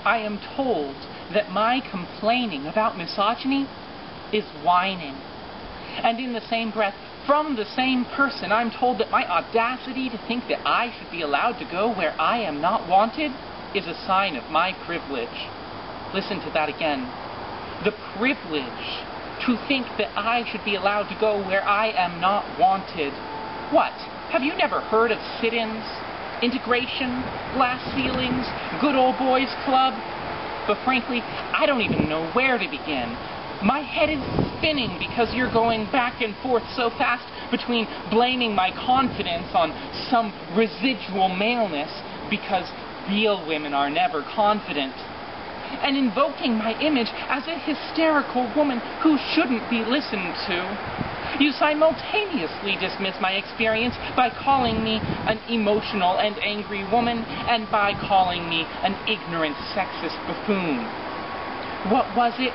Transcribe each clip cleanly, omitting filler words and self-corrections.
I am told that my complaining about misogyny is whining. And in the same breath, from the same person, I'm told that my audacity to think that I should be allowed to go where I am not wanted is a sign of my privilege. Listen to that again. The privilege to think that I should be allowed to go where I am not wanted. What? Have you never heard of sit-ins, integration, glass ceilings, good old boys club? But frankly, I don't even know where to begin. My head is spinning because you're going back and forth so fast between blaming my confidence on some residual maleness because real women are never confident, and invoking my image as a hysterical woman who shouldn't be listened to. You simultaneously dismiss my experience by calling me an emotional and angry woman and by calling me an ignorant sexist buffoon. What was it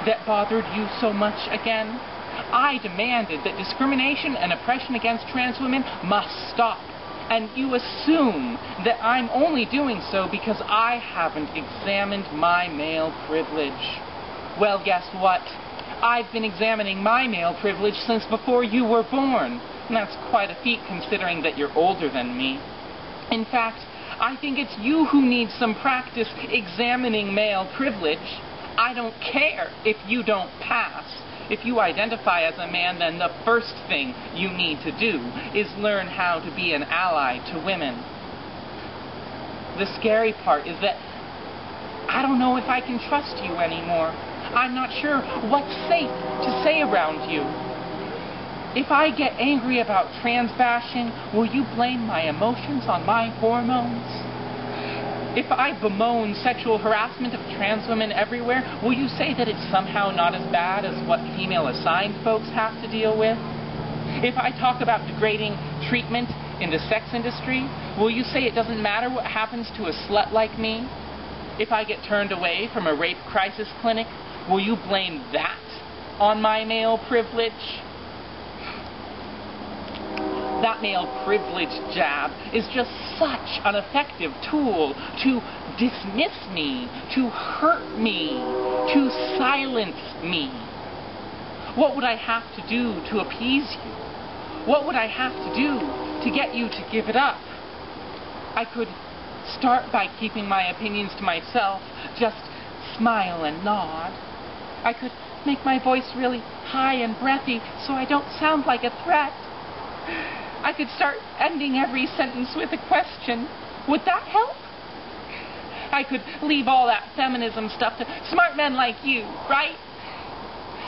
that bothered you so much again? I demanded that discrimination and oppression against trans women must stop. And you assume that I'm only doing so because I haven't examined my male privilege. Well, guess what? I've been examining my male privilege since before you were born. And that's quite a feat considering that you're older than me. In fact, I think it's you who need some practice examining male privilege. I don't care if you don't pass. If you identify as a man, then the first thing you need to do is learn how to be an ally to women. The scary part is that I don't know if I can trust you anymore. I'm not sure what's safe to say around you. If I get angry about trans bashing, will you blame my emotions on my hormones? If I bemoan sexual harassment of trans women everywhere, will you say that it's somehow not as bad as what female-assigned folks have to deal with? If I talk about degrading treatment in the sex industry, will you say it doesn't matter what happens to a slut like me? If I get turned away from a rape crisis clinic, will you blame that on my male privilege? That male privilege jab is just such an effective tool to dismiss me, to hurt me, to silence me. What would I have to do to appease you? What would I have to do to get you to give it up? I could start by keeping my opinions to myself, just smile and nod. I could make my voice really high and breathy so I don't sound like a threat. I could start ending every sentence with a question. Would that help? I could leave all that feminism stuff to smart men like you, right?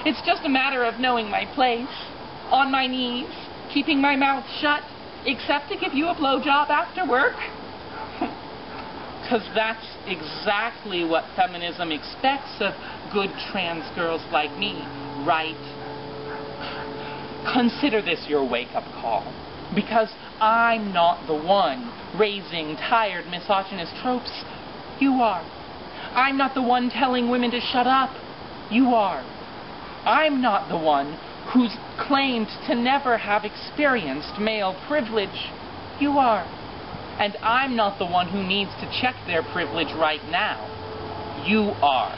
It's just a matter of knowing my place, on my knees, keeping my mouth shut, except to give you a blowjob after work. Because that's exactly what feminism expects of good trans girls like me, right? Consider this your wake-up call. Because I'm not the one raising tired misogynist tropes. You are. I'm not the one telling women to shut up. You are. I'm not the one who's claimed to never have experienced male privilege. You are. And I'm not the one who needs to check their privilege right now. You are.